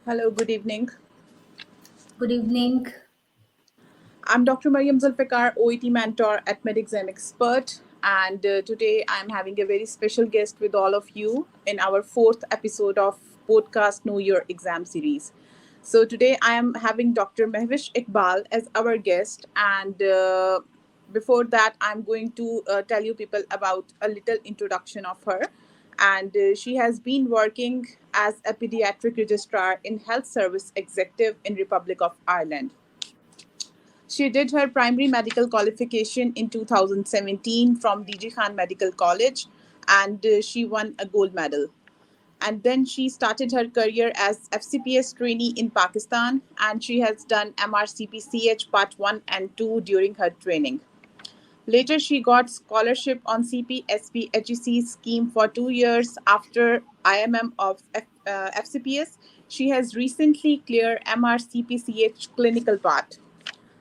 Hello, good evening. Good evening. I'm Dr. Maryam Zulfiqar, OET mentor at MedExam Expert, and today I'm having a very special guest with all of you in our fourth episode of podcast Know Your Exam series. So today I am having Dr. Mehwish Iqbal as our guest, and before that I'm going to tell you people about a little introduction of her. And she has been working as a pediatric registrar in Health Service Executive in Republic of Ireland. She did her primary medical qualification in 2017 from DG Khan Medical College, and she won a gold medal. And then she started her career as FCPS trainee in Pakistan, and she has done MRCPCH Part 1 and 2 during her training. Later, she got scholarship on CPSP scheme for 2 years after IMM of FCPS. She has recently cleared MRCPCH clinical part.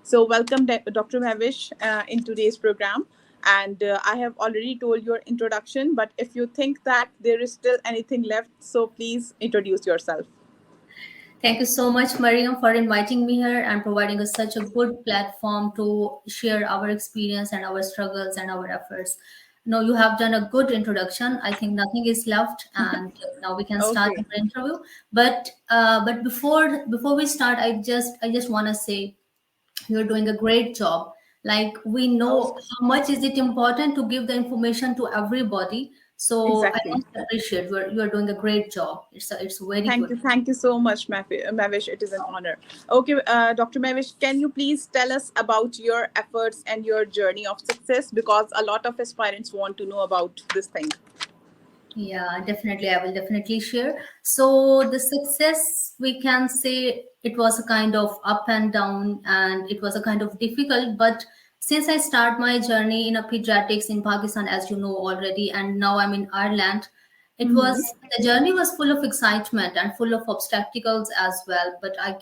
So, welcome, Dr. Mehwish, in today's program. And I have already told your introduction, but if you think that there is still anything left, so please introduce yourself. Thank you so much, Maryam, for inviting me here and providing us such a good platform to share our experience and our struggles and our efforts. No, you have done a good introduction. I think nothing is left, and now we can start Okay. our interview. But before we start, I just want to say you're doing a great job. Like, we Oh, know how much is it important to give the information to everybody. So I exactly. must appreciate you're doing a great job. It's very Thank good. you. Thank you so much, Mavish. It is an honor. Okay, Dr. Mavish, can you please tell us about your efforts and your journey of success? Because a lot of aspirants want to know about this thing. Yeah, definitely. I will definitely share. So the success, we can say it was a kind of up and down, and it was a kind of difficult. But since I start my journey in a pediatrics in Pakistan, as you know already, and now I'm in Ireland, it was Mm-hmm. the journey was full of excitement and full of obstacles as well. But I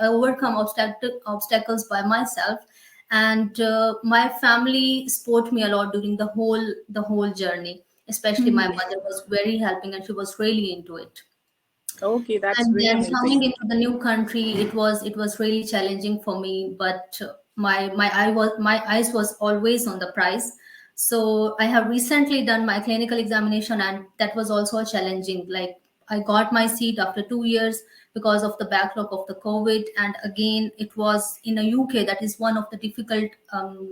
overcome obstacles by myself, and my family support me a lot during the whole journey. Especially my Mm-hmm. mother was very helping, and she was really into it. Okay, that's And very then amazing. coming into the new country, it was really challenging for me. But my eyes was always on the prize. So I have recently done my clinical examination, and that was also a challenging. Like, I got my seat after 2 years because of the backlog of the COVID, and again it was in a UK, that is one of the difficult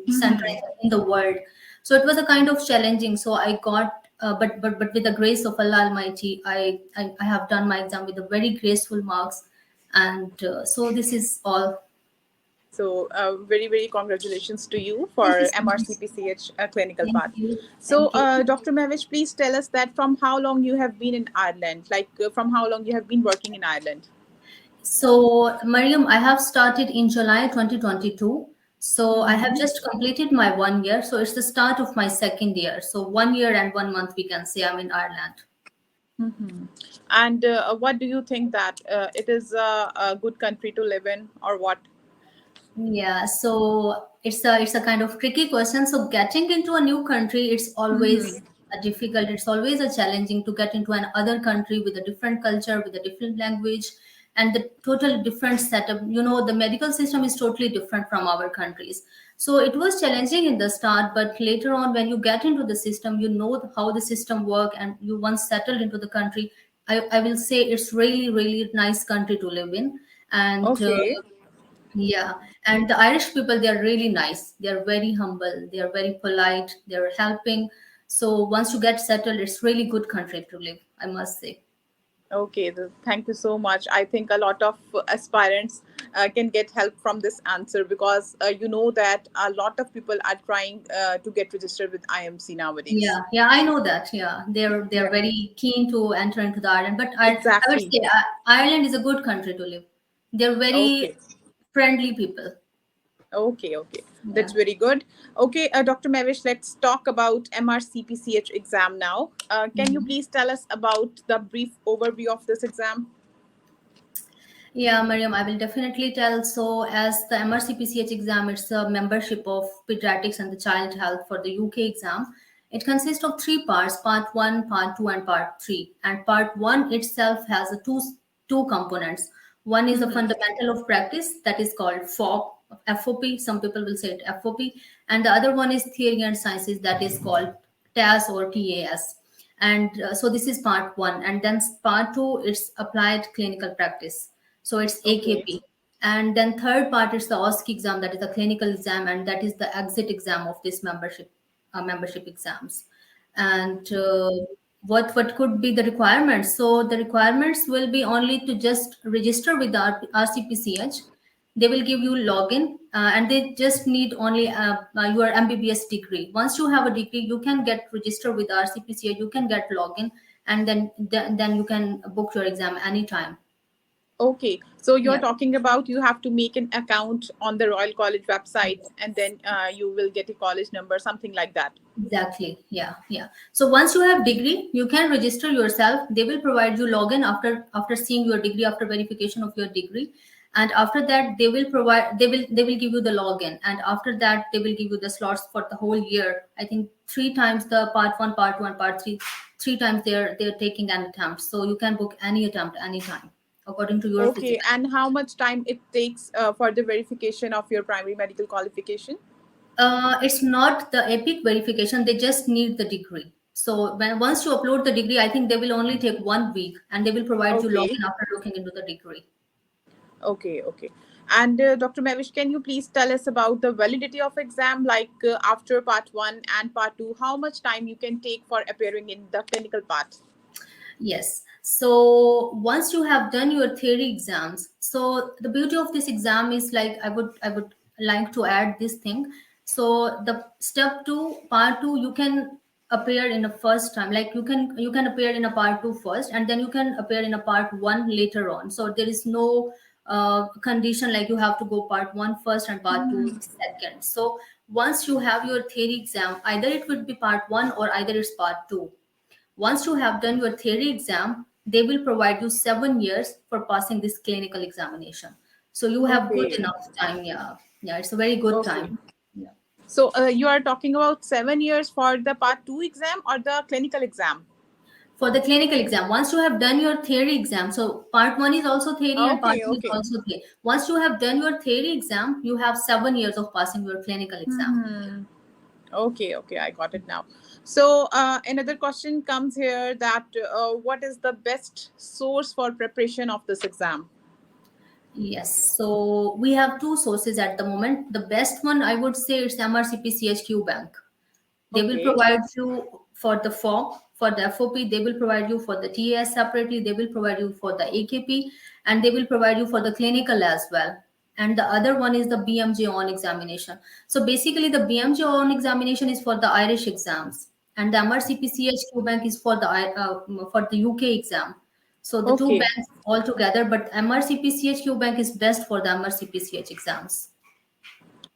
center Mm-hmm. in the world. So it was a kind of challenging. So I got but with the grace of Allah Almighty, I have done my exam with a very graceful marks, and so this is all. So, very, very congratulations to you Thank you for so much. MRCPCH clinical Thank part. you. So, Thank you. Dr. Mavish, please tell us that from how long you have been in Ireland? Like, from how long you have been working in Ireland? So, Mariam, I have started in July 2022. So I have Mm-hmm. just completed my 1 year. So it's the start of my second year. So 1 year and 1 month, we can say I'm in Ireland. Mm-hmm. And what do you think that it is a good country to live in, or what? Yeah, so it's a kind of tricky question. So getting into a new country, it's always Mm-hmm. a difficult, it's always a challenging to get into another country with a different culture, with a different language, and the total different setup. The medical system is totally different from our countries. So it was challenging in the start, but later on, when you get into the system, you know how the system work, and you once settled into the country. I will say it's really, really nice country to live in. And Okay. yeah, and the Irish people, they are really nice. They are very humble. They are very polite. They are helping. So once you get settled, it's really good country to live, I must say. Okay, thank you so much. I think a lot of aspirants can get help from this answer because you know that a lot of people are trying to get registered with IMC nowadays. Yeah, I know that. Yeah, they're Yeah, very keen to enter into the Ireland, but I would exactly. say Ireland is a good country to live. They're very Okay. friendly people. Okay, okay. Yeah. That's very good. Okay, Dr. Mavish, let's talk about MRCPCH exam now. Can you Mhm. please tell us about the brief overview of this exam? Yeah, Mariam, I will definitely tell. So, as the MRCPCH exam, it's a membership of pediatrics and the child health for the UK exam. It consists of three parts: part one, part two, and part three. And part one itself has a two components. One is the Mm-hmm. fundamental of practice, that is called FOP. Some people will say it FOP, and the other one is theory and sciences, that is called TAS or TAS. And so this is part one, and then part two is applied clinical practice. So it's Okay. AKP. And then third part is the OSCE exam, that is the clinical exam, and that is the exit exam of this membership exams. And what could be the requirements? So the requirements will be only to just register with the RCPCH. They will give you login, and they just need only your MBBS degree. Once you have a degree, you can get registered with RCPCH. You can get login, and then you can book your exam anytime. Okay. So you're Yeah. talking about you have to make an account on the Royal College website, and then you will get a college number, something like that. Exactly. Yeah, yeah. So once you have degree, you can register yourself. They will provide you login after seeing your degree, after verification of your degree, and after that they will give you the login, and after that they will give you the slots for the whole year. I think three times the part one, part two, and part three. Three times they're taking an attempt, so you can book any attempt anytime according to your Okay. physical. And how much time it takes for the verification of your primary medical qualification? It's not the epic verification, they just need the degree. So once you upload the degree, I think they will only take 1 week, and they will provide you Okay. login after looking into the degree. Okay. Okay. And Dr. Mehwish, can you please tell us about the validity of exam, like after part one and part two, how much time you can take for appearing in the clinical part? Yes. So once you have done your theory exams, so the beauty of this exam is, like, I would like to add this thing. So the step two, part two, you can appear in a first time. Like you can appear in a part two first, and then you can appear in a part one later on. So there is no condition like you have to go part one first and part two second. So once you have your theory exam, either it would be part one or either it's part two. Once you have done your theory exam, they will provide you 7 years for passing this clinical examination. So you have good Okay. enough time. Yeah, yeah, it's a very good Okay. time. Yeah. So you are talking about 7 years for the part two exam or the clinical exam? For the clinical exam, once you have done your theory exam, so part one is also theory and part Okay. two is Okay. also theory. Once you have done your theory exam, you have 7 years of passing your clinical exam. Hmm. Okay. Okay. I got it now. So another question comes here that what is the best source for preparation of this exam? Yes, so we have two sources at the moment. The best one, I would say, is MRCPCH Bank. They will Okay. provide you for the FOP, for the FOP, they will provide you for the TAS separately, they will provide you for the AKP, and they will provide you for the clinical as well. And the other one is the BMJ on examination. So basically, the BMJ on examination is for the Irish exams, and the MRCPCH Bank is for the UK exam. So the two Okay. banks all together, but MRCPCH Bank is best for the MRCPCH exams.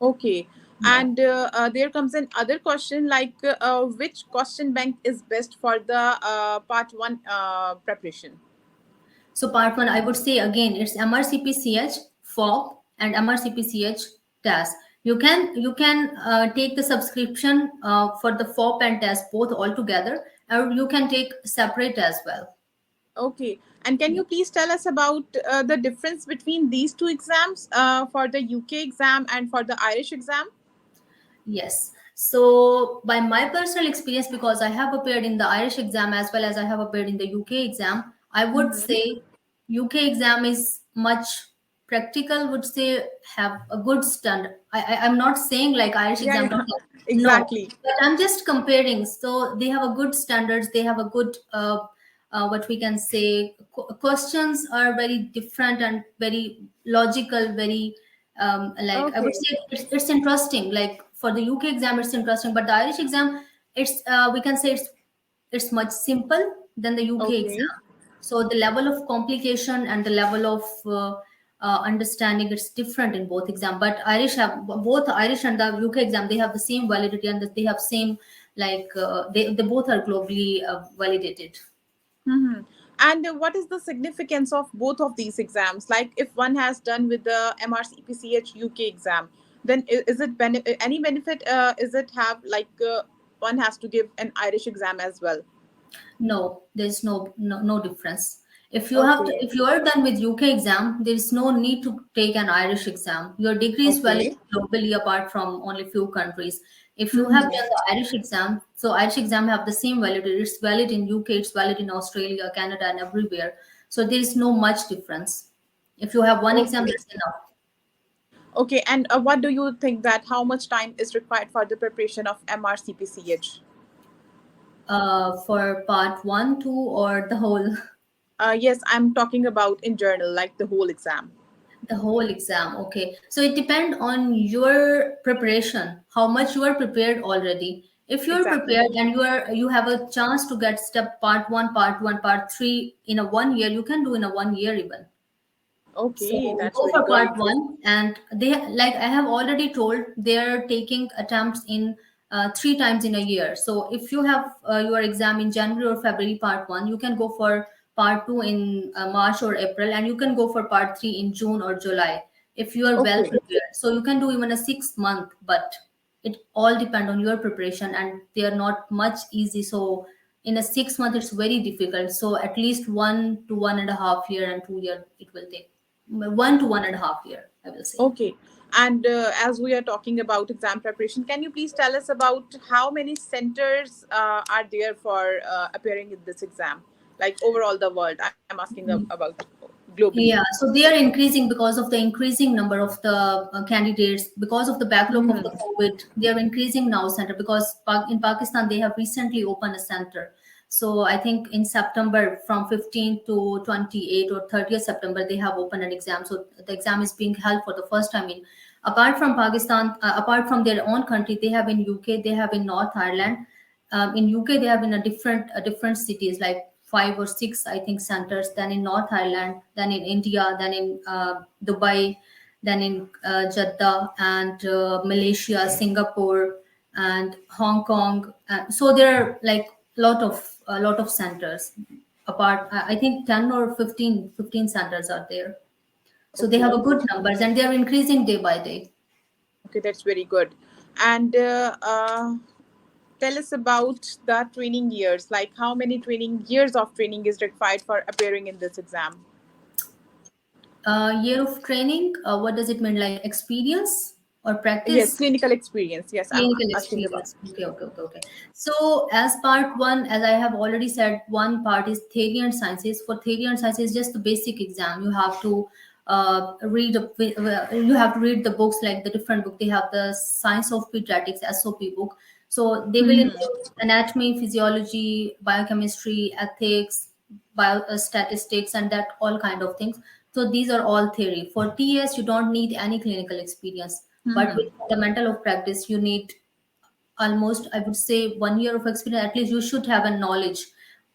Okay. Yeah. And there comes an other question like which question bank is best for the part one preparation? So part one, I would say again, it's MRCPCH, FOP, and MRCPCH TAS. You can take the subscription for the FOP and TAS both all together, or you can take separate as well. Okay. And can Yeah. you please tell us about the difference between these two exams for the UK exam and for the Irish exam? Yes. So by my personal experience, because I have appeared in the Irish exam as well as I have appeared in the UK exam, I would Mm-hmm. say UK exam is much practical, would say have a good standard. I'm not saying like Irish Yeah, exam yeah, don't have, no, exactly. but I'm just comparing. So they have a good standards, they have a good what we can say questions are very different and very logical, very like I would Okay. say it's interesting. Like for the UK exam, it's interesting, but the Irish exam, it's we can say it's much simple than the UK Okay. exam. So the level of complication and the level of understanding, it's different in both exam. But Irish have both Irish and the UK exam, they have the same validity and they have same like they both are globally validated. Mm-hmm. And what is the significance of both of these exams? Like, if one has done with the MRCPCH UK exam, then is it any benefit? Is it have like one has to give an Irish exam as well? No, there's no difference. Okay. If you are done with UK exam, there is no need to take an Irish exam. Your degree is valid Okay. globally apart from only few countries. If you have Mm-hmm. done the Irish exam, so Irish exam have the same validity. It's valid in UK, it's valid in Australia, Canada, and everywhere. So there is no much difference. If you have one exam, Okay. that's enough. Okay. And what do you think that how much time is required for the preparation of MRCPCH? For part one, two, or the whole. Yes, I'm talking about in journal, like the whole exam. The whole exam, okay. So it depends on your preparation, how much you are prepared already. If you are Exactly. prepared and you have a chance to get step part one, part three in a 1 year, you can do in a 1 year even. So Okay, that's go very for good. part one, and they like I have already told they are taking attempts in 3 times in a year. So if you have your exam in January or February, part one, you can go for part two in March or April, and you can go for part three in June or July if you are well Okay. prepared. So you can do even a 6 month, but it all depend on your preparation, and they are not much easy. So in a 6 month, it's very difficult. So at least 1 to 1.5 year and 2 year it will take. 1 to 1.5 year, I will say. Okay. And as we are talking about exam preparation, can you please tell us about how many centers are there for appearing in this exam? Like overall the world. I'm asking about globally. Yeah, so they are increasing because of the increasing number of the candidates, because of the backlog of the Hmm. COVID. They are increasing now center because in Pakistan they have recently opened a center. So I think in September from 15th to 28th or 30th September they have opened an exam. So the exam is being held for the first time in apart from Pakistan, apart from their own country, they have in UK, they have in North Ireland. In UK, they have in a different cities like 5 or 6, I think, centers. Then in North Ireland, then in India, then in Dubai, then in Jeddah and Malaysia, Singapore, and Hong Kong. So there are like a lot of centers. Apart, I think 10 or 15 centers are there. So they have a Okay. good numbers, and they are increasing day by day. Okay, that's very good. And tell us about the training years. Like how many training years of training is required for appearing in this exam? Year of training, what does it mean? Like experience or Yes, practice? clinical experience. Yes, I'm Clinical asking about. experience. Okay. So, as part one, as I have already said, one part is theory and sciences. For theory and sciences, just the basic exam. You have to you have to read the books like the different book. They have the Science of Pediatrics (SOP) book. So they will Hmm. include anatomy, physiology, biochemistry, ethics, statistics, and that all kind of things. So these are all theory. For TS, you don't need any clinical experience, but with Hmm. fundamental of practice, you need almost, I would say, 1 year of experience. At least you should have a knowledge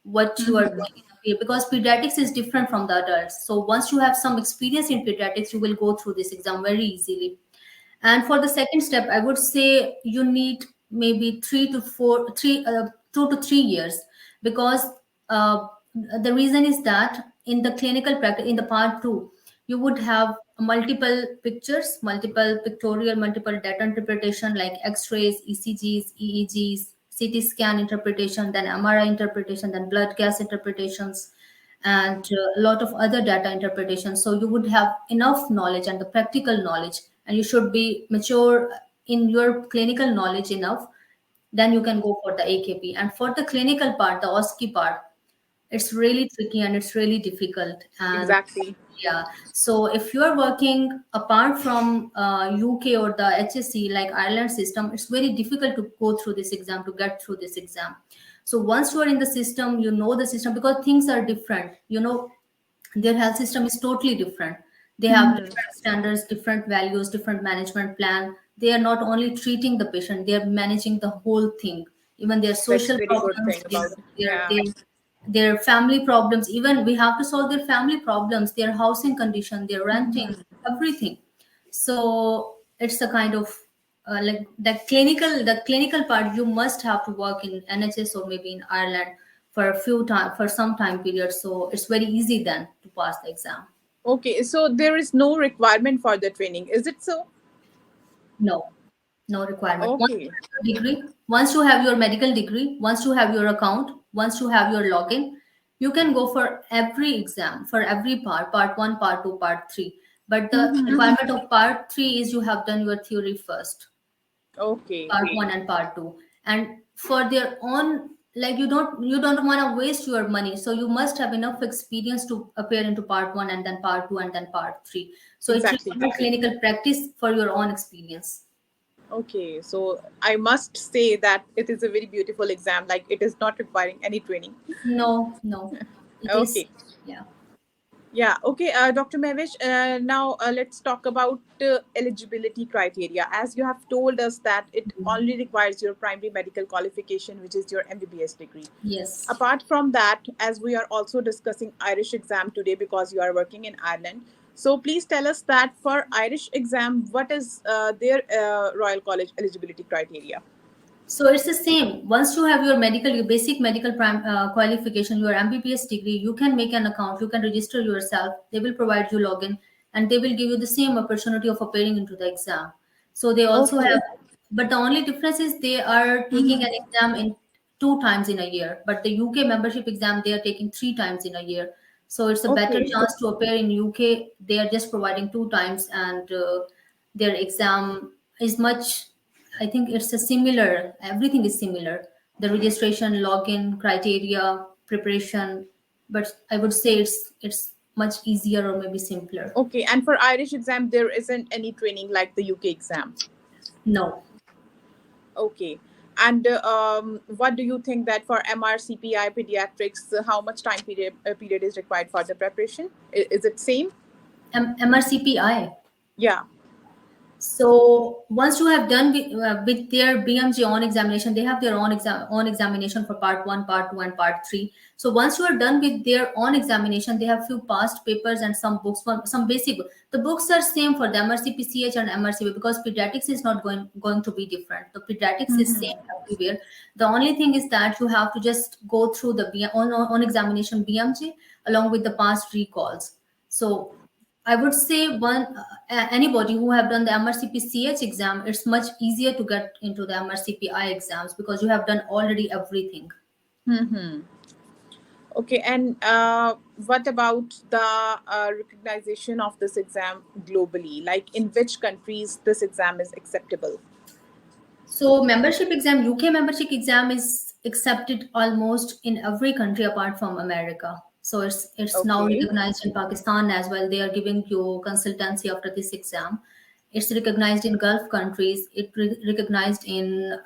what you are Hmm. doing in the field, because pediatrics is different from the adults. So once you have some experience in pediatrics, you will go through this exam very easily. And for the second step, I would say you need maybe 2 to 3 years, because uh, the reason is that in the clinical practice, in the part two, you would have multiple pictures, multiple pictorial, multiple data interpretation like X-rays, ECGs, EEGs, CT scan interpretation, then MRI interpretation, then blood gas interpretations, and a lot of other data interpretation. So you would have enough knowledge and the practical knowledge, and you should be mature in your clinical knowledge enough. Then you can go for the AKP. And for the clinical part, the OSCE part, it's really tricky and it's really difficult. And Exactly. yeah, so if you are working apart from UK or the HSC like Ireland system, it's very difficult to go through this exam, to get through this exam. So once you are in the system, you know the system, because things are different. Their health system is totally different. They have Hmm. different standards, different values, different management plan. They are not only treating the patient, they are managing the whole thing, even their That's social very good problems, thing about. Yeah. their family problems. Even we have to solve their family problems, their housing condition, their renting, everything. So it's a kind of like the clinical part. You must have to work in NHS or maybe in Ireland for a few time, for some time period. So it's very easy then to pass the exam. Okay, so there is no requirement for the training, is it so? No, no requirement. Once you Okay. have your degree, once you have your medical degree, once you have your account, once you have your login, you can go for every exam, for every part 1, part 2, part 3. But the requirement of part 3 is you have done your theory first, Okay. part 1 and part 2. And for their own, like, you don't want to waste your money, so you must have enough experience to appear into part 1 and then part 2 and then part 3. So it Exactly. requires clinical practice for your own experience. Okay. So I must say that it is a very beautiful exam. Like it is not requiring any training. No, no, it is. Okay. Yeah. Yeah, okay, Dr. Mehwish, now let's talk about eligibility criteria. As you have told us that it only requires your primary medical qualification, which is your MBBS degree. Yes. Apart from that, as we are also discussing Irish exam today because you are working in Ireland, so please tell us that for Irish exam, what is their Royal College eligibility criteria? So it's the same. Once you have your medical, your basic medical qualification, your MBBS degree, you can make an account. You can register yourself. They will provide you login, and they will give you the same opportunity of appearing into the exam. So they also Okay. have, but the only difference is they are taking an exam in 2 times in a year. But the UK membership exam, they are taking 3 times in a year. So it's a better Okay. chance to appear in UK. They are just providing 2 times, and their exam is much, I think it's a similar, everything is similar. The registration, login, criteria, preparation, but I would say it's much easier or maybe simpler. Okay. And for Irish exam, there isn't any training like the UK exam. No. Okay. And what do you think that for MRCPI pediatrics, how much time period is required for the preparation? Is it same? MRCPI. Yeah. So once you have done with their BMG on examination, they have their own examination for part 1, part 2, and part 3. So once you are done with their own examination, they have few past papers and some books, some basic. The books are same for the MRCPCH and MRCP because pediatrics is not going to be different. The pediatrics is same everywhere. The only thing is that you have to just go through the on examination BMG along with the past recalls. So I would say anybody who have done the MRCPCH exam, it's much easier to get into the MRCPI exams because you have done already everything. Mm-hmm. Okay. And what about the recognition of this exam globally? Like in which countries this exam is acceptable? So membership exam, UK membership exam is accepted almost in every country apart from America. So it's now Okay. recognized in Pakistan as well. They are giving you consultancy after this exam. It's recognized in Gulf countries. Recognized in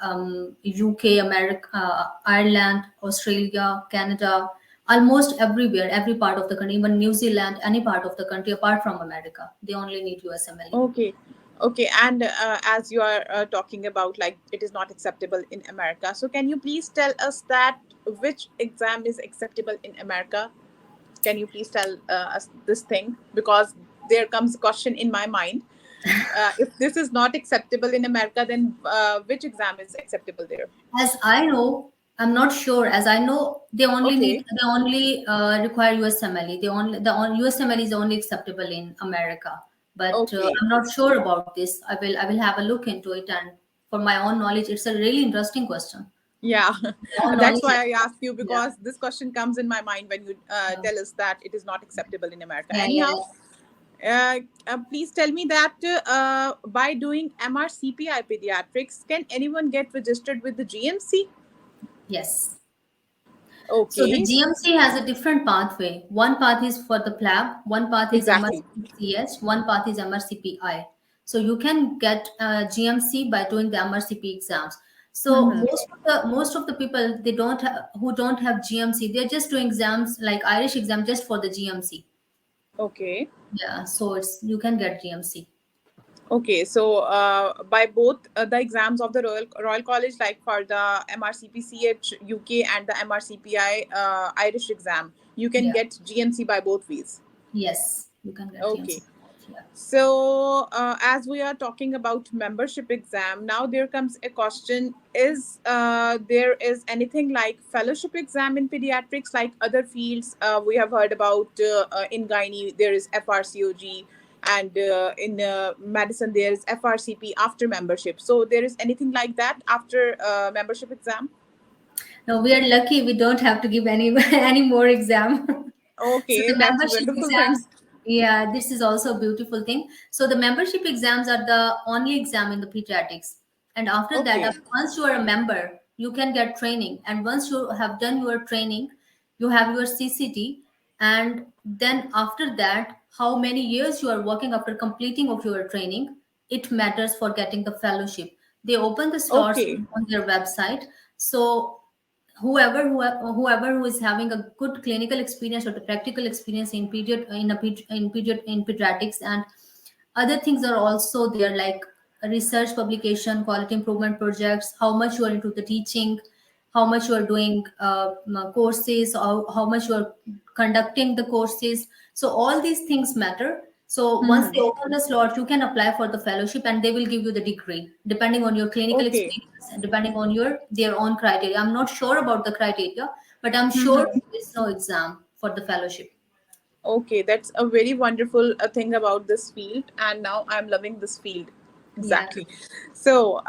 UK, America, Ireland, Australia, Canada, almost everywhere, every part of the country, even New Zealand, any part of the country apart from America. They only need USMLE. Okay. Okay. And as you are talking about like it is not acceptable in America, so can you please tell us that which exam is acceptable in America? Can you please tell us this thing? Because there comes a question in my mind. If this is not acceptable in America, then which exam is acceptable there? As I know, I'm not sure. As I know, Okay. they only require USMLE. USMLE is only acceptable in America. But Okay. I'm not sure about this. I will have a look into it. And for my own knowledge, it's a really interesting question. Yeah. My own That's knowledge, why I asked you yeah, because this question comes in my mind when you yeah, tell us that it is not acceptable in America. yeah, yeah, Anyhow, yeah. please tell me that by doing MRCPI pediatrics, can anyone get registered with the GMC? Yes. So the Okay, GMC has a different pathway. One path is for the PLAB, one path is exactly. MRCPCH, one path is MRCPI. So you can get GMC by doing the MRCP exams. So Mm-hmm. most of the people who don't have GMC, they're just doing exams like Irish exam just for the GMC. Okay. Yeah, so it's you can get GMC. Okay, so by both the exams of the Royal College, like for the MRCPCH UK and the MRCPI Irish exam, you can Yeah. get GMC by both ways. Yes, you can get Okay. GMC. Yeah. So, as we are talking about membership exam, now there comes a question: Is there is anything like fellowship exam in pediatrics, like other fields? We have heard about in gynae there is FRCOG, and in medicine there is FRCP after membership. So, there is anything like that after membership exam? No, we are lucky we don't have to give any any more exam. So Okay, the that's a membership wonderful thing. exams, yeah, this is also a beautiful thing. So the membership exams are the only exam in the pediatrics. And after that, Okay, once you are a member, you can get training. And once you have done your training, you have your CCT. And then after that, how many years you are working after completing of your training, it matters for getting the fellowship. They open the slots okay. on their website. So whoever who is having a good clinical experience or the practical experience in in pediatrics, and other things are also there, like a research publication, quality improvement projects, how much you are into the teaching, how much you are doing courses, or how much you are conducting the courses. So all these things matter. So once they Hmm. open the slot, you can apply for the fellowship, and they will give you the degree depending on your clinical Okay. experience and depending on your their own criteria. I'm not sure about the criteria, but I'm sure Hmm. there is no exam for the fellowship. Okay, that's a very wonderful thing about this field, and now I'm loving this field. Yeah. Exactly. So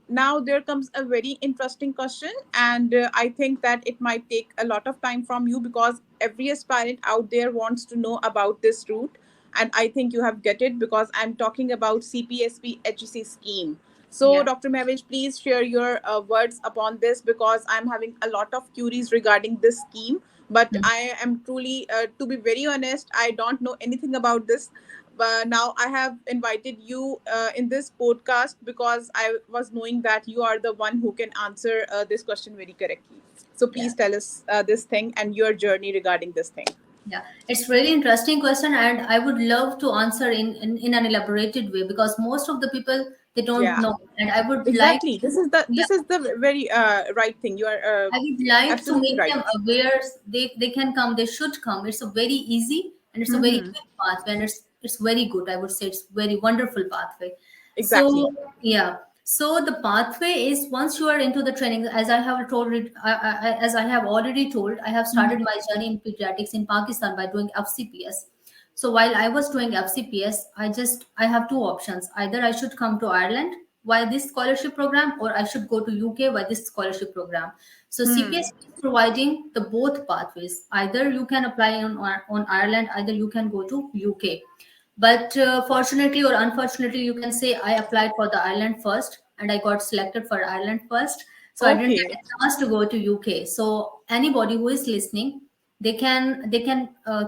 now there comes a very interesting question, and I think that it might take a lot of time from you because every aspirant out there wants to know about this route, and I think you have get it because I'm talking about CPSP HEC scheme. So, Yeah. Dr. Mehwish, please share your words upon this because I'm having a lot of queries regarding this scheme. But Hmm. I am truly, to be very honest, I don't know anything about this. But now I have invited you in this podcast because I was knowing that you are the one who can answer this question very correctly. So Yeah. please tell us this thing and your journey regarding this thing. Yeah, it's really interesting question, and I would love to answer in an elaborated way because most of the people they don't Yeah, know, and I would like exactly. to, This yeah, is the very right thing. You are I would like to absolutely make right. them aware. They can come, they should come. It's a very easy and it's a very Mm-hmm. quick pathway, and it's very good. I would say it's very wonderful pathway. So Exactly. yeah, so the pathway is once you are into the training, as I have told it, as I have already told, I have started Mm-hmm. my journey in pediatrics in Pakistan by doing FCPS. So while I was doing FCPS, I have two options. Either I should come to Ireland via this scholarship program, or I should go to UK via this scholarship program. So Hmm. CPS is providing the both pathways. Either you can apply on Ireland, either you can go to UK. But fortunately or unfortunately, you can say I applied for the Ireland first and I got selected for Ireland first. So I didn't Okay. get a chance to go to UK. So anybody who is listening, they can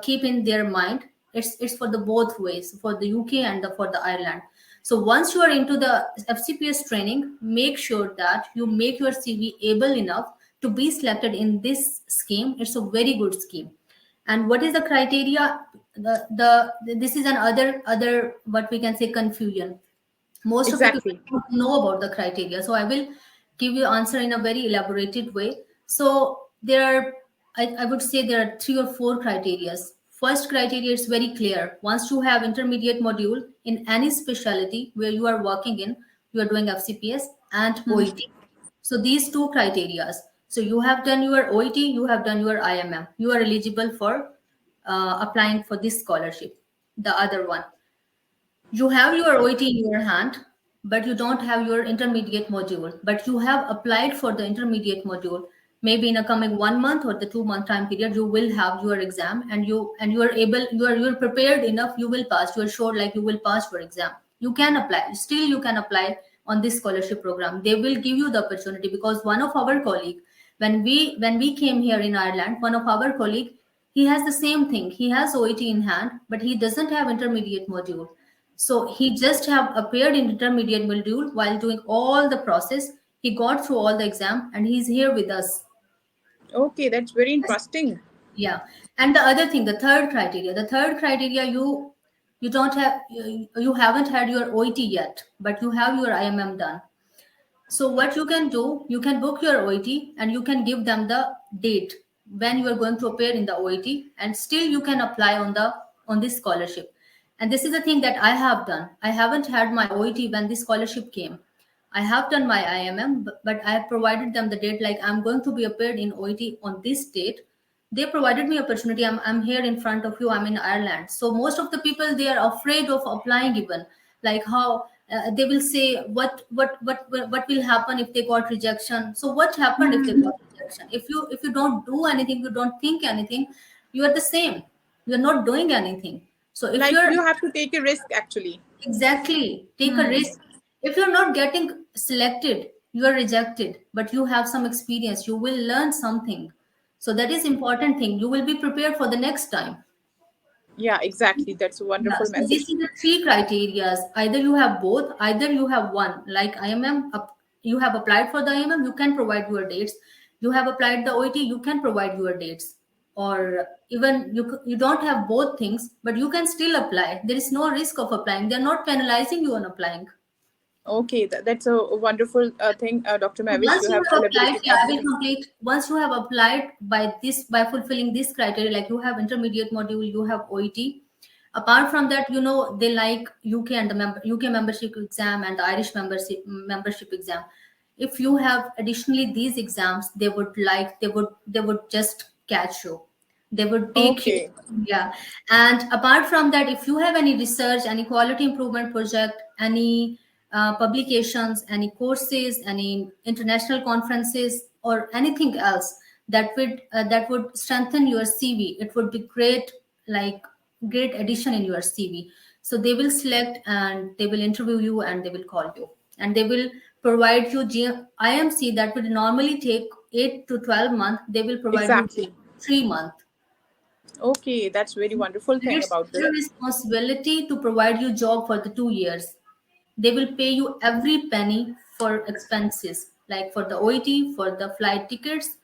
keep in their mind it's for the both ways, for the UK and for the Ireland. So once you are into the FCPS training, make sure that you make your CV able enough to be selected in this scheme. It's a very good scheme. And what is the criteria? The this is another what we can say confusion. Most of the people Exactly. don't know about the criteria, so I will give you answer in a very elaborated way. So there are, I would say there are three or four criterias. First criteria is very clear. Once you have intermediate module in any specialty where you are working in, you are doing FCPS and Hmm. OET. So these two criterias. So you have done your OET, you have done your IMM. You are eligible for applying for this scholarship. The other one, you have your OET in your hand, but you don't have your intermediate module. But you have applied for the intermediate module. Maybe in a coming 1 month or the 2 month time period, you will have your exam, and you are able, you are prepared enough. You will pass. You are sure like you will pass your exam. You can apply. Still, you can apply on this scholarship program. They will give you the opportunity because one of our colleague, when we came here in Ireland, one of our colleague, he has the same thing. He has OET in hand, but he doesn't have intermediate module. So he just have appeared in intermediate module while doing all the process. He got through all the exam and he's here with us. Okay, that's very interesting. Yeah. And the other thing, the third criteria, you don't have you haven't had your OET yet, but you have your IMM done. So what you can do, you can book your OET and you can give them the date when you are going to appear in the OET, and still you can apply on this scholarship. And this is the thing that I have done. I haven't had my OET when this scholarship came. I have done my IMM, but I have provided them the date, like I'm going to be appeared in OET on this date. They provided me opportunity. I'm here in front of you. I'm in Ireland. So most of the people, they are afraid of applying even, like how they will say what will happen if they got rejection. So what happened if they got Hmm. rejection? direction. If you don't do anything, you don't think anything, you are the same. You're not doing anything. So if Like you're you have to take a risk actually. exactly take a Hmm. risk. If you're not getting selected, you are rejected, but you have some experience, you will learn something. So that is important thing. You will be prepared for the next time. Yeah, exactly. That's a Yeah, wonderful so these message. are the three criterias. Either you have both, either you have one. Like IMM, you have applied for the IMM, you can provide your dates. You have applied the OET, you can provide your dates. Or even you don't have both things, but you can still apply. There is no risk of applying. They're not penalizing you on applying. Okay, that's a wonderful thing, Dr. Mavish. Once You you have have applied, elaborated yeah, I on will this. complete. Once you have applied by fulfilling this criteria, like you have intermediate module, you have OET. Apart from that, they like UK and the UK membership exam and the Irish membership exam. If you have additionally these exams, they would just catch you. They would take you. Okay. Yeah. And apart from that, if you have any research, any quality improvement project, any publications, any courses, any international conferences, or anything else that would strengthen your CV, it would be great, like great addition in your CV. So they will select and they will interview you and they will call you and they will provide you IMC that would normally take 8 to 12 months. They will provide you Exactly. 3 months. Okay, that's very wonderful thing It's about their this. responsibility to provide you job for the 2 years. They will pay you every penny for expenses, like for the OET, for the flight tickets,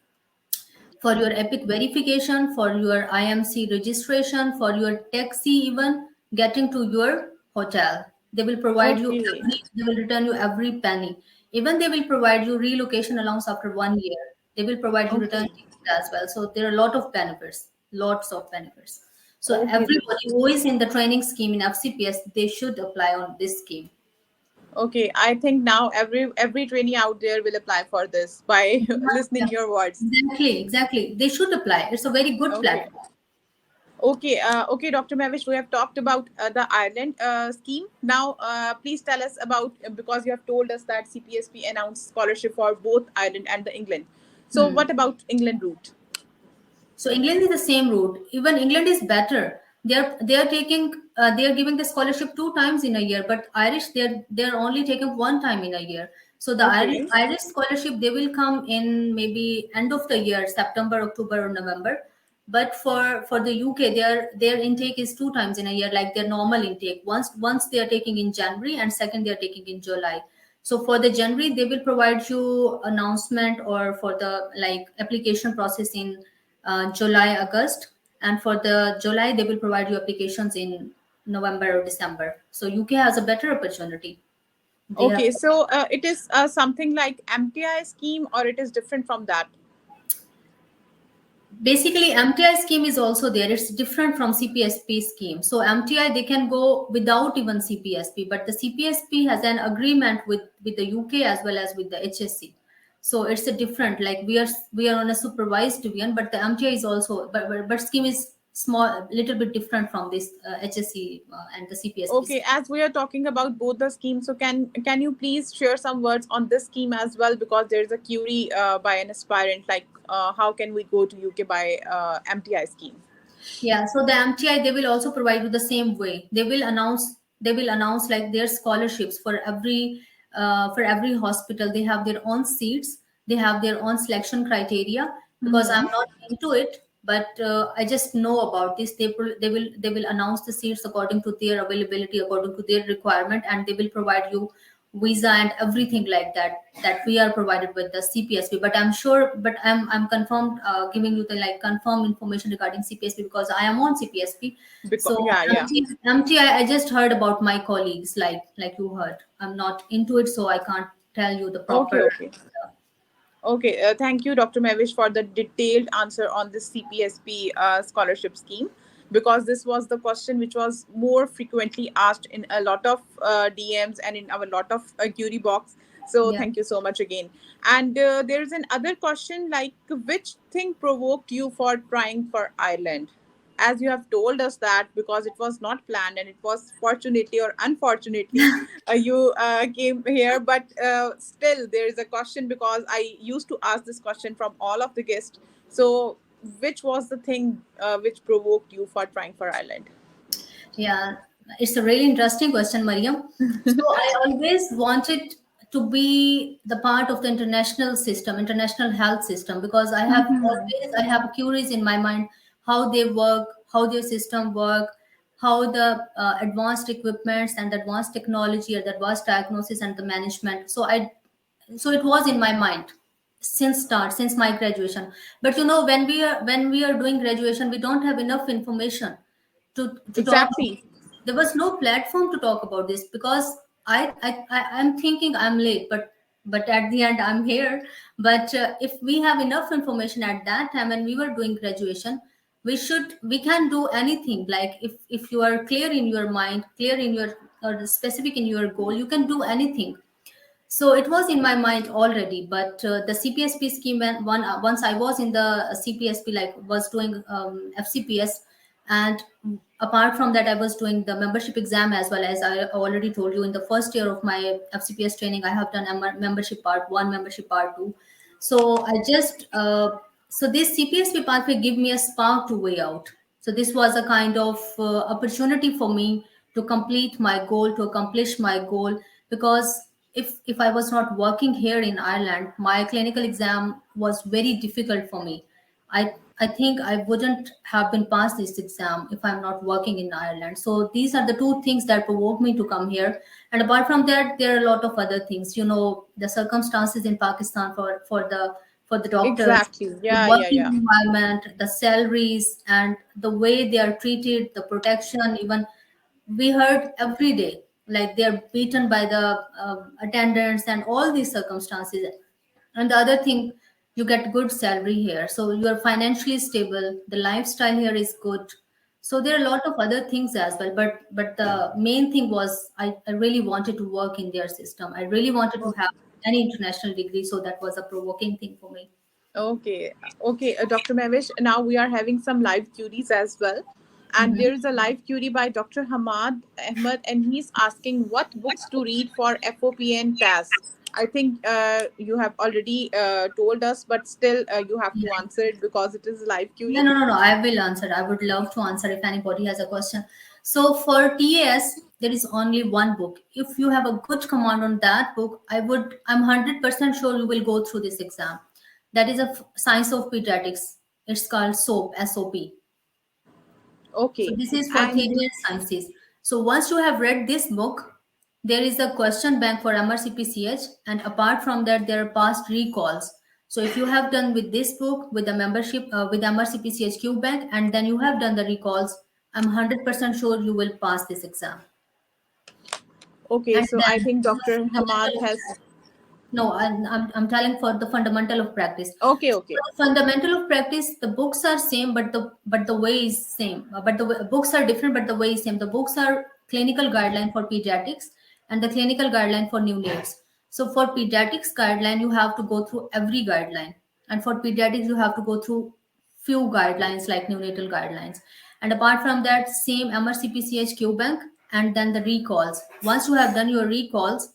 for your epic verification, for your IMC registration, for your taxi, even getting to your hotel. They will provide you Okay. they will return you every penny. Even they will provide you relocation allowance after 1 year. They will provide you return Okay. ticket as well. So there are a lot of benefits, lots of benefits. So Okay. everybody who is in the training scheme in FCPS, they should apply on this scheme. Okay. I think now every trainee out there will apply for this by Yeah, listening your words. exactly, exactly. They should apply. It's a very good Okay. platform. Okay, okay, Dr. Mavish, we have talked about the Ireland scheme. Now, please tell us about because you have told us that CPSP announced scholarship for both Ireland and the England. So, Hmm. what about England route? So England is the same route. Even England is better. They are giving the scholarship 2 times in a year, but Irish they're only taking 1 time in a year. So the Okay, Irish scholarship they will come in maybe end of the year, September, October, or November. But for the UK, their intake is 2 times in a year, like their normal intake. Once they are taking in January, and second they are taking in July. So for the January, they will provide you announcement or for the like application process in July, August, and for the July they will provide you applications in November or December. So UK has a better opportunity. They have okay. So, it is something like MTI scheme, or it is different from that. basically MTI scheme is also there. It's different from CPSP scheme. So MTI they can go without even CPSP, but the CPSP has an agreement with the UK as well as with the HSC. So it's a different, like we are on a supervised one, but the MTI is also but scheme is small, a little bit different from this HSC and the CPSP Okay, scheme. as we are talking about both the schemes, so can you please share some words on this scheme as well? Because there is a query by an aspirant, like how can we go to UK by MTI scheme? Yeah, so the MTI they will also provide you the same way. They will announce like their scholarships for every hospital. They have their own seats. They have their own selection criteria. Because I'm Mm-hmm. not into it, but I just know about this. They will announce the seats according to their availability, according to their requirement, and they will provide you visa and everything like that we are provided with the CPSP. But I'm sure, but I'm confirmed giving you the like confirmed information regarding CPSP because I am on CPSP. Because So yeah, yeah. MTI, I just heard about my colleagues, like you heard. I'm not into it, so I can't tell you the Okay, proper. okay. Okay, thank you, Dr. Mevish, for the detailed answer on this CPSP scholarship scheme, because this was the question which was more frequently asked in a lot of DMs and in our lot of query box. So Yeah. thank you so much again. And there is another question like, which thing provoked you for trying for Ireland? as you have told us that because it was not planned and it was fortunately or unfortunately you came here, but still there is a question because I used to ask this question from all of the guests. So which was the thing which provoked you for trying for Ireland? Yeah, it's a really interesting question, Mariam. So I always wanted to be the part of the international system, international health system, because I have queries in my mind how they work, how their system work, how the advanced equipments and the advanced technology or the advanced diagnosis and the management. So it was in my mind since my graduation. But when we are doing graduation, we don't have enough information to talk. Exactly. There was no platform to talk about this because I'm thinking I'm late, but at the end I'm here. But if we have enough information at that time when we were doing graduation, we can do anything. Like if you are clear in your mind, clear in your or specific in your goal, you can do anything. So it was in my mind already, but the CPSP scheme, once I was in the CPSP, like was doing FCPS, and apart from that, I was doing the membership exam as well. As I already told you, in the first year of my FCPS training, I have done a membership part one, membership part two. So I just so this CPSP pathway give me a spark to way out. So this was a kind of opportunity for me to complete my goal, to accomplish my goal, because if I was not working here in Ireland, my clinical exam was very difficult for me. I think I wouldn't have been passed this exam if I'm not working in Ireland. So these are the two things that provoke me to come here. And apart from that, there are a lot of other things. The circumstances in Pakistan for the doctors, Exactly. the Yeah, yeah, working yeah. environment, the salaries, and the way they are treated, the protection, even we heard every day like they're beaten by the attendants and all these circumstances. And the other thing, you get good salary here, so you are financially stable, the lifestyle here is good. So there are a lot of other things as well, but the main thing was I really wanted to work in their system. I really wanted to have any international degree, so that was a provoking thing for me. Okay, okay, Dr. Mehwish. Now we are having some live queries as well. And Mhm. there is a live query by Dr. Hamad Ahmed, and he's asking what books to read for FOPN TAS. I think you have already told us, but still you have to Yeah. answer it because it is a live Yeah, query. no, no, no. I will answer. I would love to answer if anybody has a question. So for TAS, there is only one book. If you have a good command on that book, I'm 100% sure you will go through this exam. That is Science of Pediatrics. It's called SOAP, SOP. So Okay, this is for and theory and sciences. So once you have read this book, there is a question bank for MRCPCH, and apart from that, there are past recalls. So if you have done with this book, with the membership, with MRCPCH Q Bank, and then you have done the recalls, I'm 100% sure you will pass this exam. okay, And so I then think Dr. Hamad fundamental has. of no, I'm telling for the fundamental of practice. Okay, So okay, the fundamental of practice, the books are same, but the way is same. But books are different, but the way is same. The books are clinical guideline for pediatrics and the clinical guideline for neonates. So for pediatrics guideline, you have to go through every guideline, and for pediatrics, you have to go through few guidelines like neonatal guidelines. And apart from that, same MRCPCH Q bank, and then the recalls. Once you have done your recalls,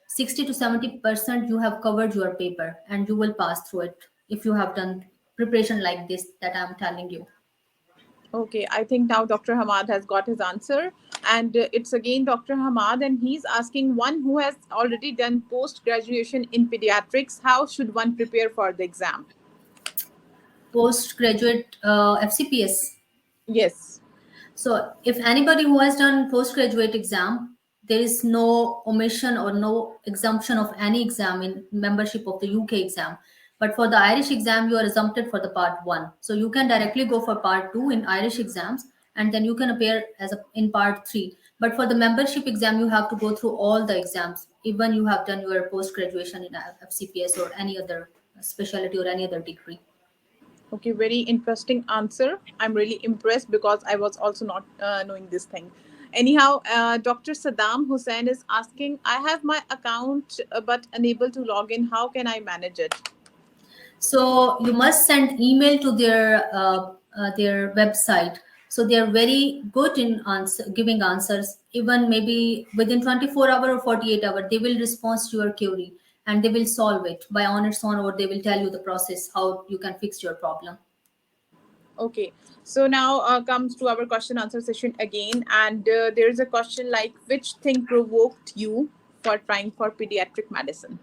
60 to 70% you have covered your paper, and you will pass through it if you have done preparation like this that I'm telling you. okay. I think now Dr. Hamad has got his answer. And it's again Dr. Hamad, and he's asking one who has already done post graduation in pediatrics, how should one prepare for the exam? Postgraduate FCPS. Yes. So if anybody who has done postgraduate exam, there is no omission or no exemption of any exam in membership of the UK exam. But for the Irish exam, you are exempted for the part one. So you can directly go for part two in Irish exams, and then you can appear in part three. But for the membership exam, you have to go through all the exams, even you have done your post graduation in FCPS or any other specialty or any other degree. Okay, very interesting answer. I'm really impressed because I was also not knowing this thing. Anyhow, Dr. Saddam Hussein is asking, I have my account but unable to log in. How can I manage it? So you must send email to their website. So they are very good in giving answers. Even maybe within 24 hour or 48 hour, they will respond to your query and they will solve it by on its own, or they will tell you the process how you can fix your problem. Okay, so now comes to our question answer session again, and there is a question like, which thing provoked you for trying for pediatric medicine?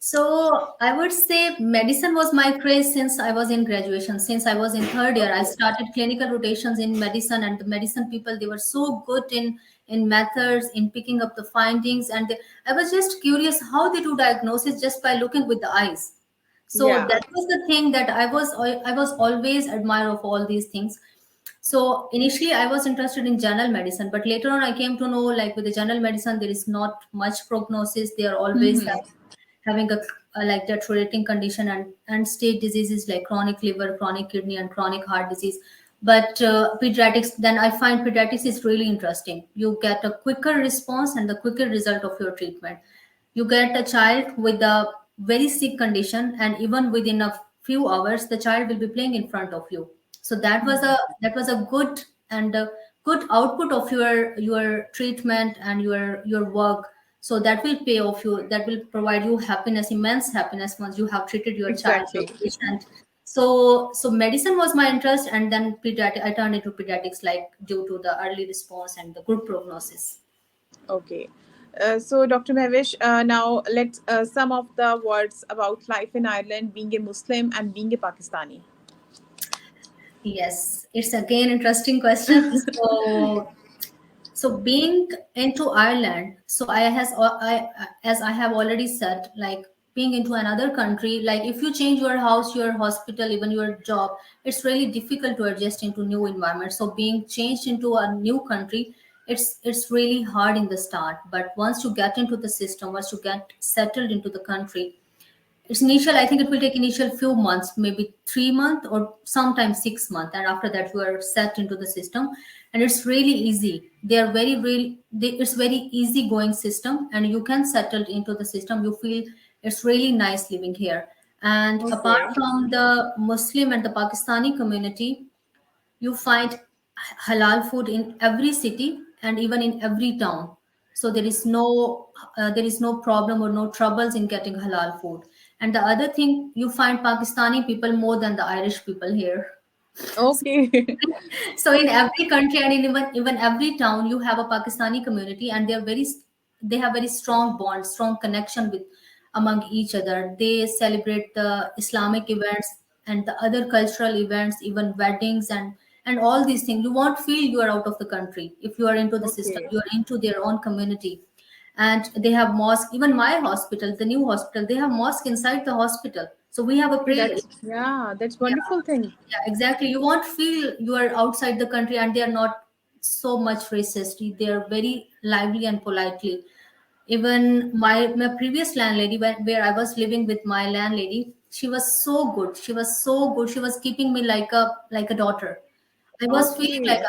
So I would say medicine was my craze since I was in graduation. Since I was in third year, I Okay. started clinical rotations in medicine, and the medicine people, they were so good in methods, in picking up the findings, and I was just curious how they do diagnosis just by looking with the eyes. So Yeah. that was the thing that I was always admire of all these things. So initially I was interested in general medicine, but later on I came to know, like, with the general medicine there is not much prognosis. They are always Mm-hmm. having a like deteriorating condition and stage diseases like chronic liver, chronic kidney, and chronic heart disease. But pediatrics, then I find pediatrics is really interesting. You get a quicker response and the quicker result of your treatment. You get a child with a very sick condition, and even within a few hours the child will be playing in front of you. So that was a good and a good output of your treatment and your work. So that will pay off you, that will provide you happiness, immense happiness, once you have treated your child, your Exactly. patient. So medicine was my interest, and then pediatric, I turned into pediatrics, like, due to the early response and the good prognosis. Okay. So, Dr. Mehwish, now let's some of the words about life in Ireland, being a Muslim and being a Pakistani. Yes, it's again interesting question. So being into Ireland, so as I have already said, like, being into another country, like, if you change your house, your hospital, even your job, it's really difficult to adjust into new environment. So being changed into a new country, it's really hard in the start. But once you get into the system, once you get settled into the country, it's initial, I think it will take initial few months, maybe 3 months or sometimes 6 months, and after that you are set into the system. And it's really easy. They are very real. It's very easy going system, and you can settle into the system. You feel it's really nice living here. And apart Okay. from the Muslim and the Pakistani community, you find halal food in every city and even in every town. So there is no problem or no troubles in getting halal food. And the other thing, you find Pakistani people more than the Irish people here. Okay. So in every country and in even every town, you have a Pakistani community, and they have very strong bond, strong connection with among each other. They celebrate the Islamic events and the other cultural events, even weddings and all these things. You won't feel you are out of the country if you are into the system. Okay. You are into their own community. And they have mosque. Even my hospital, the new hospital, they have mosque inside the hospital. So we have a Okay. prayer. That's, yeah. That's Yeah, wonderful thing. yeah, exactly. You won't feel you are outside the country, and they are not so much racist. They are very lively and politely. Even my previous landlady, where I was living with my landlady, she was so good. She was so good. She was keeping me like a daughter. I was feeling like Okay.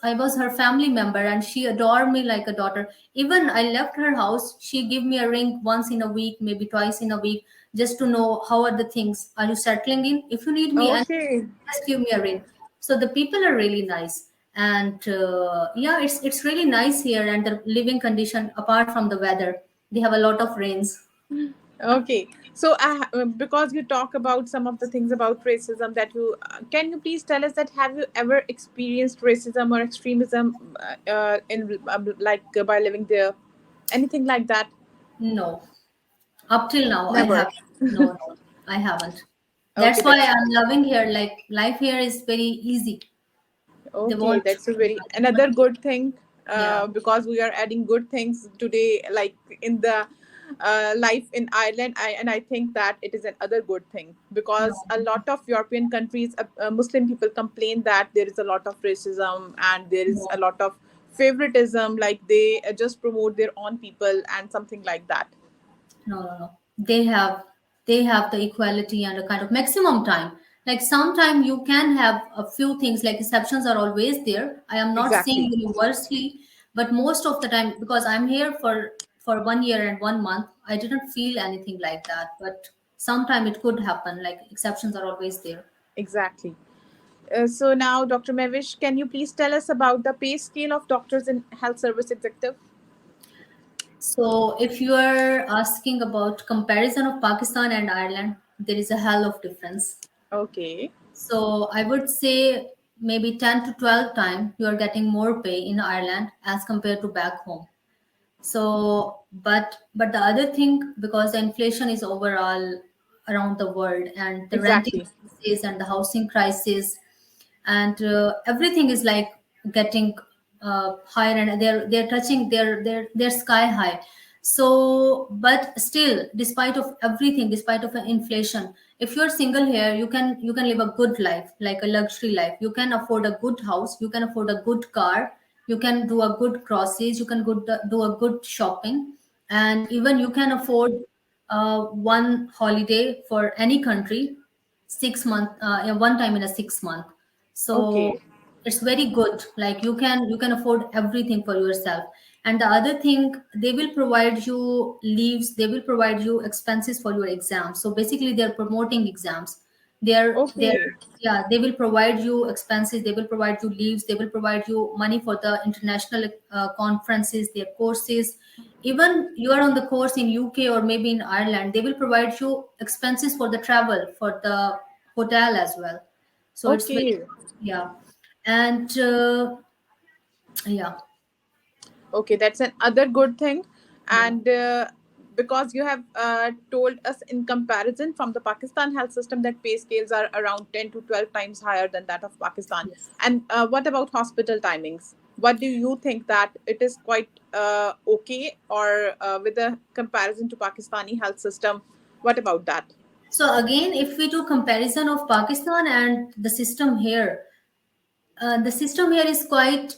I was her family member, and she adored me like a daughter. Even I left her house, she give me a ring once in a week, maybe twice in a week, just to know how are the things. Are you settling in? If you need me, and Okay. just give me a ring. So the people are really nice, and yeah, it's really nice here, and the living condition. Apart from the weather, they have a lot of rains. Okay. So, because you talk about some of the things about racism, that you can you please tell us that have you ever experienced racism or extremism in like by living there, anything like that? No, up till now I Never. have no, I haven't. Okay, That's why that's I'm loving here. Like, life here is very easy. They okay. won't. That's a very They won't. another good thing Yeah. because we are adding good things today, like in the life in Ireland. And I think that it is another good thing No. because a lot of European countries, Muslim people complain that there is a lot of racism and there is No. a lot of favoritism, like they just promote their own people and something like that. No. They have the equality and a kind of maximum time. Like, sometime you can have a few things, like exceptions are always there. I am not saying Exactly. universally, but most of the time, because I'm here for 1 year and 1 month, I didn't feel anything like that. But sometime it could happen. Like, exceptions are always there. Exactly. So now, Dr. Mehwish, can you please tell us about the pay scale of doctors and health service executive? So if you are asking about comparison of Pakistan and Ireland, there is a hell of difference. Okay. So I would say maybe 10 to 12 times you are getting more pay in Ireland as compared to back home. So but the other thing, because the inflation is overall around the world, and the renting Exactly. crisis and the housing crisis, and everything is like getting higher, and they're touching their sky high. So but still, despite of everything, despite of inflation, if you're single here, you can live a good life, like a luxury life. You can afford a good house, you can afford a good car, you can do a good groceries, you can do a good shopping, and even you can afford one holiday for any country, 6 month, one time in a 6 month. So Okay. it's very good, like you can afford everything for yourself. And the other thing, they will provide you leaves, they will provide you expenses for your exams. So basically they're promoting exams. They're Okay. Yeah, they will provide you expenses, they will provide you leaves, they will provide you money for the international conferences, their courses. Even you are on the course in UK or maybe in Ireland, they will provide you expenses for the travel, for the hotel as well. So it's very Okay. good. Yeah. And yeah. Okay, that's another good thing. Yeah. And because you have told us in comparison from the Pakistan health system that pay scales are around 10 to 12 times higher than that of Pakistan. Yes. And what about hospital timings? What do you think that it is quite okay or with the comparison to Pakistani health system? What about that? So again, if we do comparison of Pakistan and the system here, the system here is quite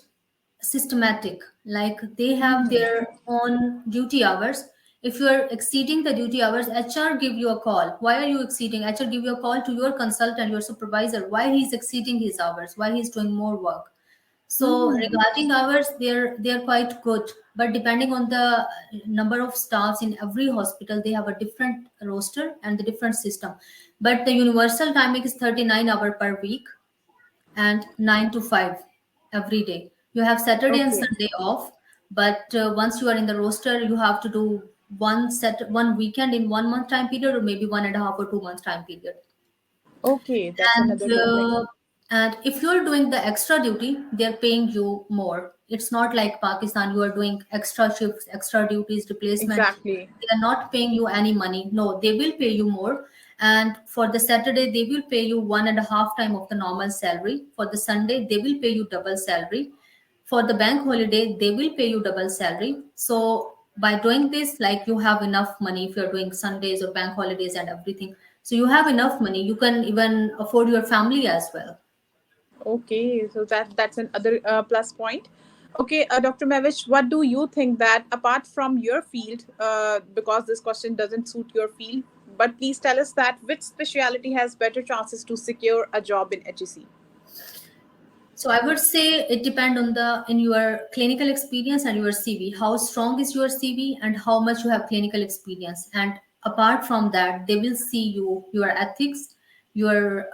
systematic. Like they have their own duty hours. If you are exceeding the duty hours, HR give you a call. Why are you exceeding? HR give you a call to your consultant, your supervisor. Why he's exceeding his hours? Why he's doing more work? So Hmm. regarding hours, they're quite good. But depending on the number of staffs in every hospital, they have a different roster and the different system. But the universal timing is 39 hour per week and 9 to 5 every day. You have Saturday and Okay. Sunday off, but once you are in the roster, you have to do one weekend in 1 month time period, or maybe 1.5 or 2 months time period. Okay, that's another And good thing. if you're doing the extra duty, they're paying you more. It's not like Pakistan, you are doing extra shifts, extra duties, replacement. Exactly. They are not paying you any money. No, they will pay you more. And for the Saturday, they will pay you 1.5 time of the normal salary. For the Sunday, they will pay you double salary. For the bank holiday, they will pay you double salary. So by doing this, like you have enough money if you're doing Sundays or bank holidays and everything. So you have enough money. You can even afford your family as well. Okay, so that's another plus point. Okay, Dr. Mavish, what do you think that apart from your field, because this question doesn't suit your field, but please tell us that which specialty has better chances to secure a job in HEC? So I would say it depend on the in your clinical experience and your CV. How strong is your CV and how much you have clinical experience. And apart from that, they will see your ethics, your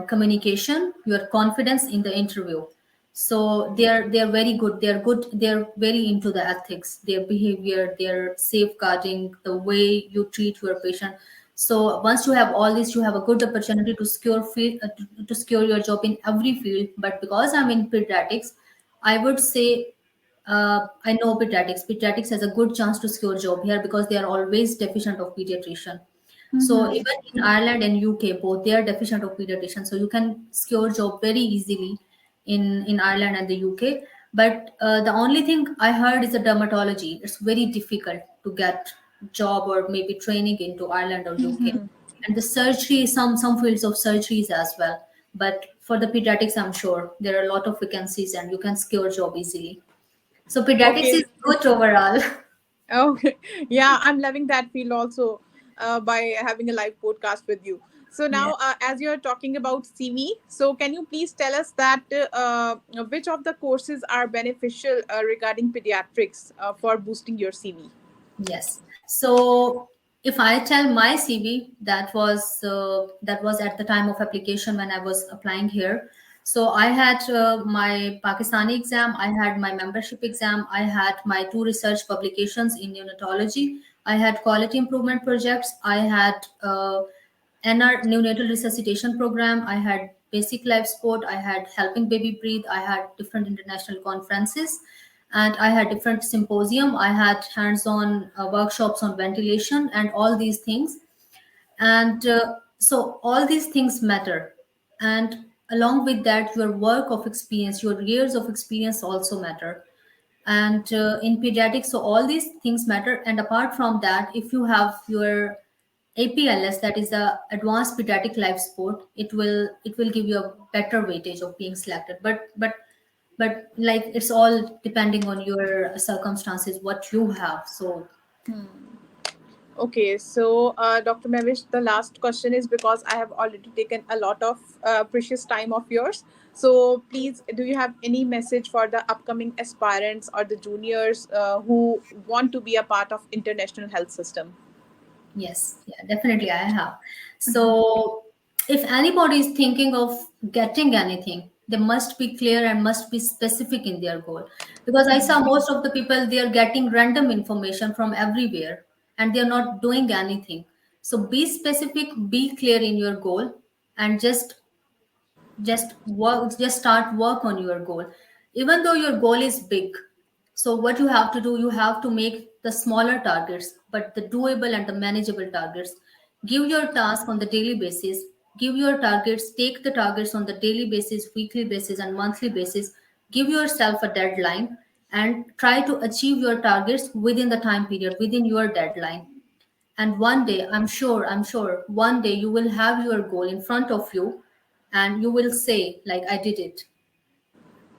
communication, your confidence in the interview. So they're very good. They're good. They're very into the ethics, their behavior, their safeguarding, the way you treat your patient. So once you have all this, you have a good opportunity to to secure your job in every field. But because I'm in pediatrics, I would say I know pediatrics. Pediatrics has a good chance to secure job here because they are always deficient of pediatrician. So Mm-hmm. even in Ireland and UK, both they are deficient of pediatrician. So you can secure job very easily in Ireland and the UK. But the only thing I heard is the dermatology. It's very difficult to get job or maybe training into Ireland or UK. And the surgery, some fields of surgeries as well. But for the pediatrics, I'm sure there are a lot of vacancies and you can secure job easily. So pediatrics Okay. is good overall. Okay. Yeah, I'm loving that field also by having a live podcast with you. So Yeah. now, as you're talking about CV, so can you please tell us that which of the courses are beneficial regarding pediatrics for boosting your CV? Yes. So if I tell my CV, that was at the time of application when I was applying here. So I had my Pakistani exam, I had my membership exam, I had my two research publications in neonatology, I had quality improvement projects, I had NR neonatal resuscitation program, I had basic life support, I had helping baby breathe, I had different international conferences, and I had different symposium, I had hands-on workshops on ventilation and all these things. And so all these things matter, and along with that your work of experience, your years of experience also matter. And in pediatrics, so all these things matter. And apart from that, if you have your APLS, that is the advanced pediatric life support, it will give you a better weightage of being selected. But like it's all depending on your circumstances, what you have. So Okay, so Dr. Mehwish, the last question is because I have already taken a lot of precious time of yours. So please, do you have any message for the upcoming aspirants or the juniors who want to be a part of international health system? yes, yeah, definitely I have. So if anybody is thinking of getting anything, they must be clear and must be specific in their goal. Because I saw most of the people, they are getting random information from everywhere and they are not doing anything. So be specific, be clear in your goal, and just start work on your goal, even though your goal is big. So what you have to do, you have to make the smaller targets but the doable and the manageable targets. Give your task on the daily basis, give your targets, take the targets on the daily basis, weekly basis and monthly basis. Give yourself a deadline and try to achieve your targets within the time period, within your deadline. And one day, I'm sure one day you will have your goal in front of you and you will say like I did it.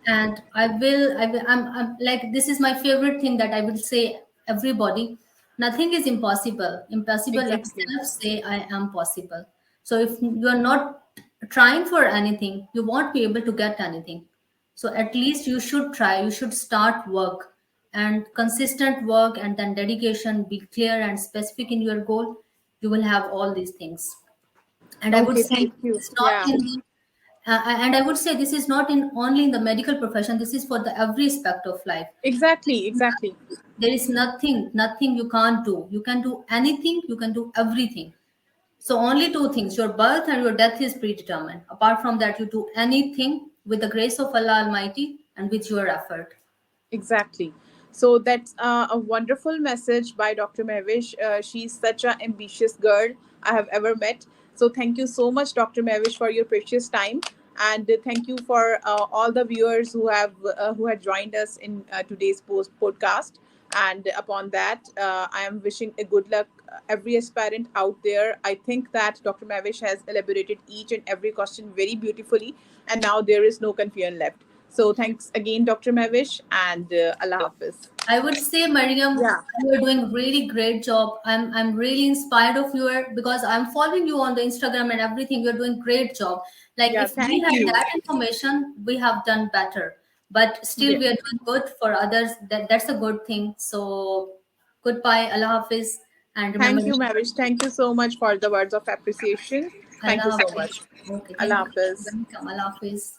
And I'm like, this is my favorite thing that I will say everybody: nothing is impossible. Impossible Exactly. itself say I am possible. So if you are not trying for anything, you won't be able to get anything. So at least you should try, you should start work, and consistent work and then dedication, be clear and specific in your goal, you will have all these things. And I would Okay, say thank you. it's not Yeah, in the and I would say this is not in only in the medical profession, this is for the every aspect of life. exactly, exactly. There is nothing you can't do. You can do anything, you can do everything. So only two things: your birth and your death is predetermined. Apart from that, you do anything with the grace of Allah Almighty and with your effort. Exactly. So that's a wonderful message by Dr. Mehwish. She's such an ambitious girl I have ever met. So thank you so much, Dr. Mehwish, for your precious time, and thank you for all the viewers who had joined us in today's podcast. And upon that, I am wishing a good luck every aspirant out there. I think that Dr. Mehwish has elaborated each and every question very beautifully, and now there is no confusion left. So thanks again, Dr. Mehwish, and Allah Hafiz. I would say, Mariam, Yeah, you are doing really great job. I'm really inspired of your, because I'm following you on the Instagram and everything. You're doing great job. Like yeah, if we thank had you. that information, we have done better. But still, Yeah. we are doing good for others. That's a good thing. So goodbye, Allah Hafiz, and remember, Thank you, Mehwish. Thank you so much for the words of appreciation. Thank you Allah so Hafiz. much. Okay, thank Allah you. Hafiz. Welcome, Allah Hafiz.